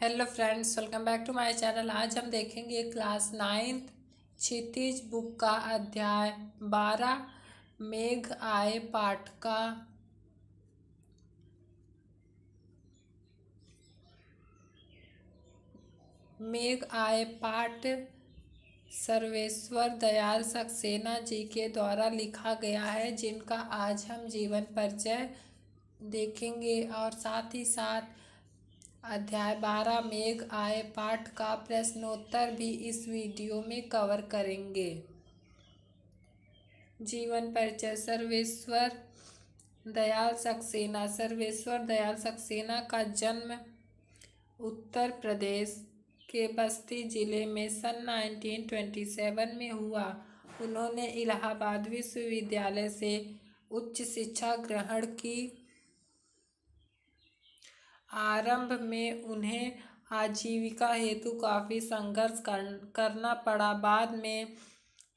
Hello friends, welcome back to my channel. आज हम देखेंगे क्लास 9th क्षितिज बुक का अध्याय 12 मेघ आए पाठ का। मेघ आए पाठ सर्वेश्वर दयाल सक्सेना जी के द्वारा लिखा गया है, जिनका आज हम जीवन परिचय देखेंगे और साथ ही साथ अध्याय 12 मेघ आए पाठ का प्रश्नोत्तर भी इस वीडियो में कवर करेंगे। जीवन परिचय। सर्वेश्वर दयाल सक्सेना। सर्वेश्वर दयाल सक्सेना का जन्म उत्तर प्रदेश के बस्ती जिले में सन 1927 में हुआ। उन्होंने इलाहाबाद विश्वविद्यालय से उच्च शिक्षा ग्रहण की। आरंभ में उन्हें आजीविका हेतु काफ़ी संघर्ष करना पड़ा। बाद में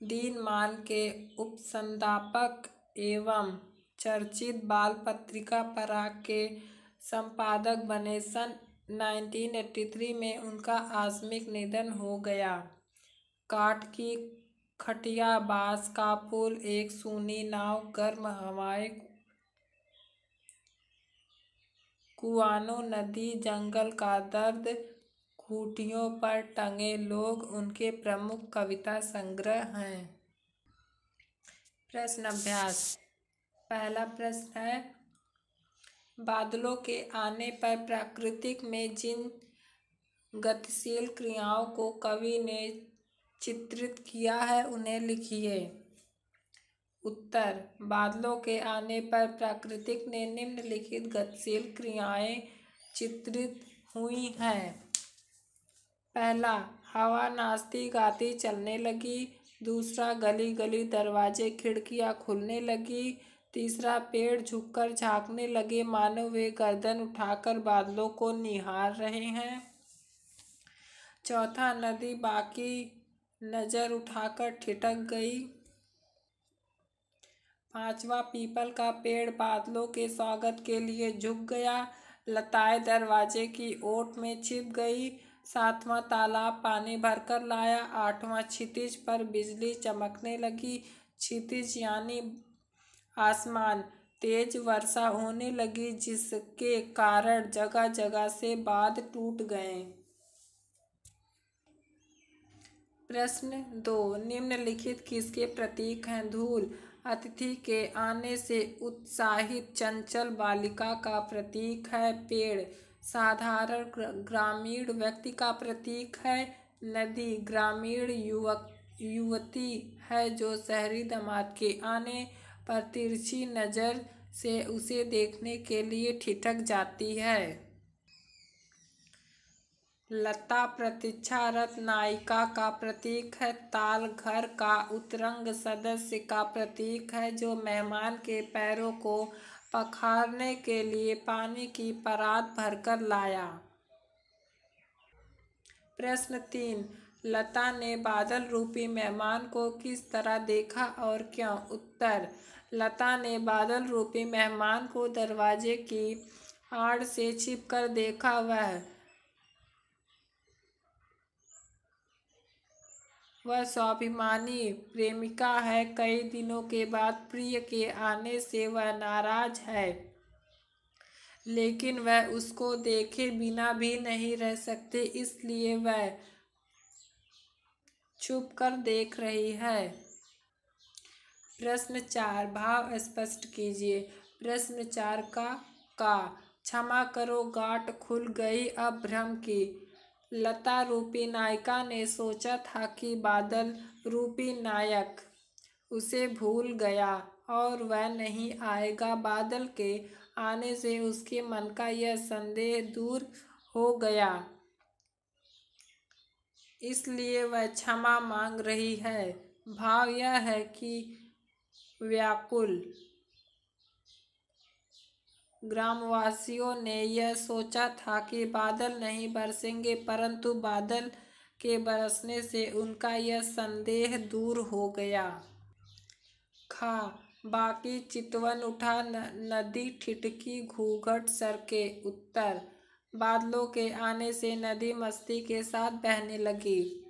दीनमान के उपसंपादक एवं चर्चित बाल पत्रिका पराग के संपादक बने। सन 1983 में उनका आकस्मिक निधन हो गया। काठ की खटिया, बांस का पुल, एक सूनी नाव, गर्म हवाएं, कुआनो नदी, जंगल का दर्द, खूंटियों पर टंगे लोग उनके प्रमुख कविता संग्रह हैं। प्रश्न अभ्यास। पहला प्रश्न है, बादलों के आने पर प्रकृति में जिन गतिशील क्रियाओं को कवि ने चित्रित किया है उन्हें लिखिए। उत्तर, बादलों के आने पर प्रकृति ने निम्नलिखित गतिशील क्रियाएं चित्रित हुई हैं। पहला, हवा नाचती गाती चलने लगी। दूसरा, गली गली दरवाजे खिड़कियां खुलने लगी। तीसरा, पेड़ झुककर झांकने लगे मानो वे गर्दन उठाकर बादलों को निहार रहे हैं। चौथा, नदी बाकी नजर उठाकर ठिठक गई। पांचवा, पीपल का पेड़ बादलों के स्वागत के लिए झुक गया। लताएं दरवाजे की ओट में छिप गई। सातवां, तालाब पानी भरकर लाया। आठवां, क्षितिज पर बिजली चमकने लगी। क्षितिज यानी आसमान। तेज वर्षा होने लगी, जिसके कारण जगह जगह से बांध टूट गए। प्रश्न 2, निम्नलिखित किसके प्रतीक हैं? धूल अतिथि के आने से उत्साहित चंचल बालिका का प्रतीक है। पेड़ साधारण ग्रामीण व्यक्ति का प्रतीक है। नदी ग्रामीण युवती है जो शहरी दामाद के आने पर तिरछी नजर से उसे देखने के लिए ठिठक जाती है। लता प्रतीक्षारत नायिका का प्रतीक है। ताल घर का उत्तरंग सदस्य का प्रतीक है जो मेहमान के पैरों को पखारने के लिए पानी की परात भरकर लाया। प्रश्न 3, लता ने बादल रूपी मेहमान को किस तरह देखा और क्यों? उत्तर, लता ने बादल रूपी मेहमान को दरवाजे की आड़ से छिपकर देखा। वह स्वाभिमानी प्रेमिका है। कई दिनों के बाद प्रिय के आने से वह नाराज है, लेकिन वह उसको देखे बिना भी नहीं रह सकती, इसलिए वह छुपकर देख रही है। प्रश्न 4, भाव स्पष्ट कीजिए। प्रश्न 4 का क्षमा करो, गांठ खुल गई अब भ्रम की। लता रूपी नायिका ने सोचा था कि बादल रूपी नायक उसे भूल गया और वह नहीं आएगा। बादल के आने से उसके मन का यह संदेह दूर हो गया, इसलिए वह क्षमा मांग रही है। भाव यह है कि व्याकुल ग्रामवासियों ने यह सोचा था कि बादल नहीं बरसेंगे, परंतु बादल के बरसने से उनका यह संदेह दूर हो गया। खा बाकी चितवन उठा, नदी ठिठकी, घूंघट सरके। उत्तर, बादलों के आने से नदी मस्ती के साथ बहने लगी।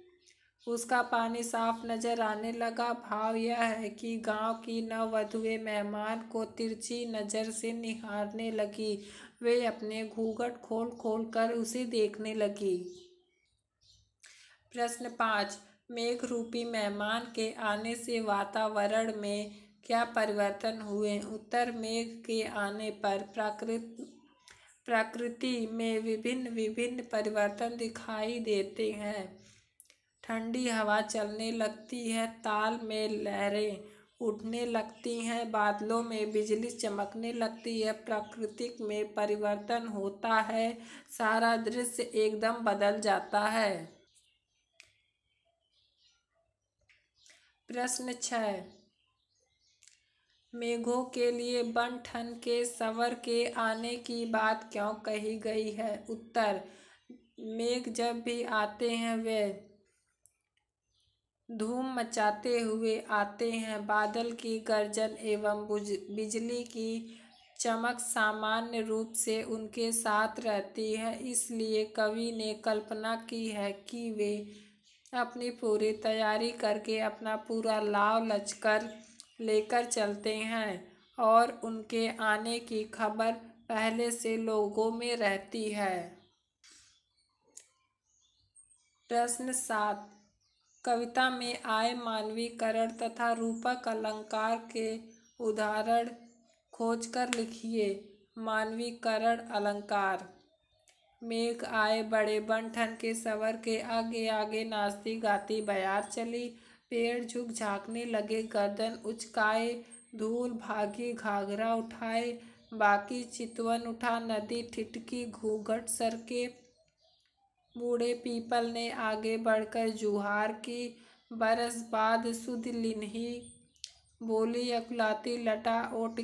उसका पानी साफ नजर आने लगा। भाव यह है कि गांव की नववधुएं मेहमान को तिरछी नजर से निहारने लगी। वे अपने घूंघट खोल खोल कर उसे देखने लगी। प्रश्न 5। मेघ रूपी मेहमान के आने से वातावरण में क्या परिवर्तन हुए? उत्तर। मेघ के आने पर प्रकृति में विभिन्न विभिन्न परिवर्तन दिखाई देते हैं। ठंडी हवा चलने लगती है, ताल में लहरें उठने लगती हैं, बादलों में बिजली चमकने लगती है, प्रकृति में परिवर्तन होता है, सारा दृश्य एकदम बदल जाता है। प्रश्न 6। मेघों के लिए बन ठन के संवर के आने की बात क्यों कही गई है? उत्तर। मेघ जब भी आते हैं वे धूम मचाते हुए आते हैं। बादल की गर्जन एवं बिजली की चमक सामान्य रूप से उनके साथ रहती है। इसलिए कवि ने कल्पना की है कि वे अपनी पूरी तैयारी करके अपना पूरा लाव लश्कर लेकर चलते हैं और उनके आने की खबर पहले से लोगों में रहती है। प्रश्न 7। कविता में आए मानवीकरण तथा रूपक अलंकार के उदाहरण खोजकर लिखिए। मानवीकरण अलंकार। मेघ आए बड़े बन ठन के संवर के, आगे आगे नाचती गाती बयार चली। पेड़ झुक झाँकने लगे, गर्दन उचकाए, धूल भागी घाघरा उठाए, बाकी चितवन उठा, नदी ठिठकी घूंघट सरके। बूढ़े पीपल ने आगे बढ़कर जुहार की, बरस बाद सुध लिन्ही बोली, अकुलाती लटा ओट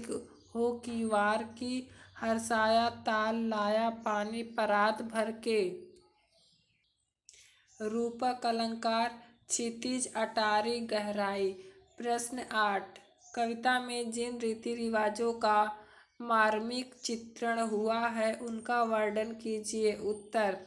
हो की वार की, हर्षाया ताल लाया पानी परात भर के। रूपक अलंकार। क्षितिज अटारी गहराई। प्रश्न 8। कविता में जिन रीति रिवाजों का मार्मिक चित्रण हुआ है उनका वर्णन कीजिए। उत्तर।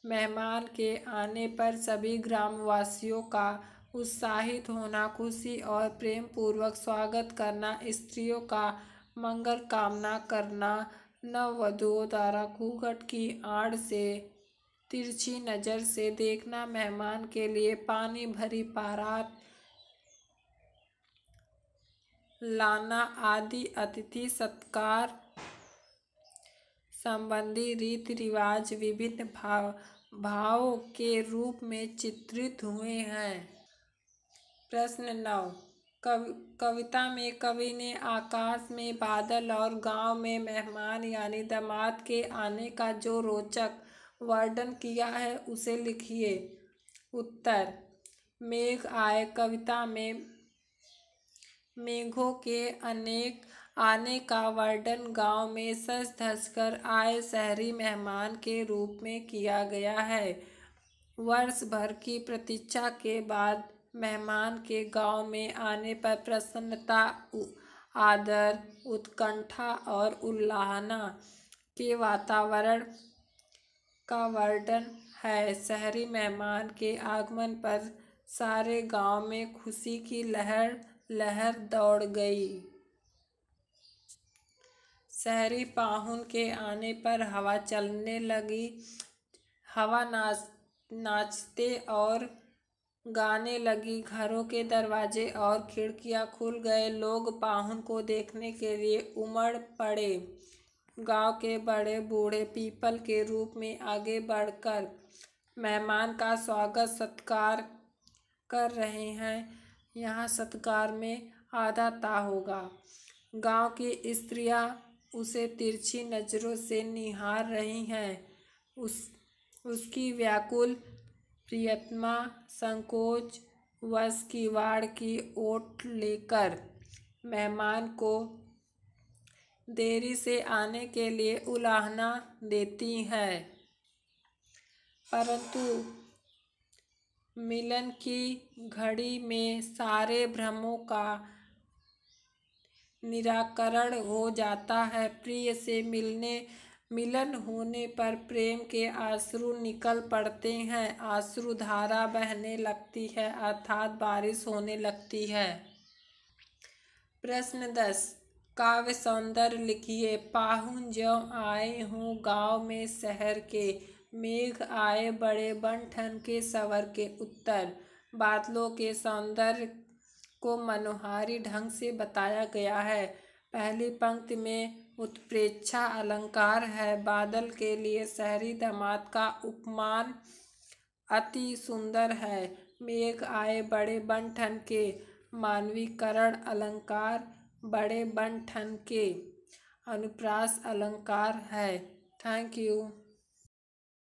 मेहमान के आने पर सभी ग्रामवासियों का उत्साहित होना, खुशी और प्रेम पूर्वक स्वागत करना, स्त्रियों का मंगल कामना करना, नववधुओं द्वारा घूंघट की आड़ से तिरछी नजर से देखना, मेहमान के लिए पानी भरी परात लाना आदि अतिथि सत्कार संबंधी रीति रिवाज विभिन्न भावों के रूप में चित्रित हुए हैं। प्रश्न 9। कविता में कवि ने आकाश में बादल और गांव में मेहमान यानी दामाद के आने का जो रोचक वर्णन किया है उसे लिखिए। उत्तर। मेघ आए कविता में मेघों के अनेक आने का वर्णन गांव में सज धज कर आए शहरी मेहमान के रूप में किया गया है। वर्ष भर की प्रतीक्षा के बाद मेहमान के गांव में आने पर प्रसन्नता, आदर, उत्कंठा और उल्लाहना के वातावरण का वर्णन है। शहरी मेहमान के आगमन पर सारे गांव में खुशी की लहर लहर दौड़ गई। शहरी पाहुन के आने पर हवा चलने लगी। हवा नाचते और गाने लगी। घरों के दरवाजे और खिड़कियां खुल गए। लोग पाहुन को देखने के लिए उमड़ पड़े। गांव के बड़े बूढ़े पीपल के रूप में आगे बढ़कर मेहमान का स्वागत सत्कार कर रहे हैं। यहाँ सत्कार में आधा ता होगा। गांव की स्त्रियां उसे तिरछी नजरों से निहार रही हैं। उसकी व्याकुल प्रियतमा संकोच वश किवाड़ की ओट लेकर मेहमान को देरी से आने के लिए उलाहना देती हैं। परंतु मिलन की घड़ी में सारे भ्रमों का निराकरण हो जाता है। प्रिय से मिलने मिलन होने पर प्रेम के अश्रु निकल पड़ते हैं, अश्रुधारा बहने लगती है अर्थात बारिश होने लगती है। प्रश्न 10। काव्य सौंदर्य लिखिए। पाहुन ज्यों आए हों गाँव में शहर के, मेघ आए बड़े बन ठन के सवर के। उत्तर। बादलों के सौंदर्य को मनोहारी ढंग से बताया गया है। पहली पंक्ति में उत्प्रेक्षा अलंकार है। बादल के लिए शहरी दामाद का उपमान अति सुंदर है। मेघ आए बड़े बन ठन के मानवीकरण अलंकार बड़े बन ठन के अनुप्रास अलंकार है। Thank you.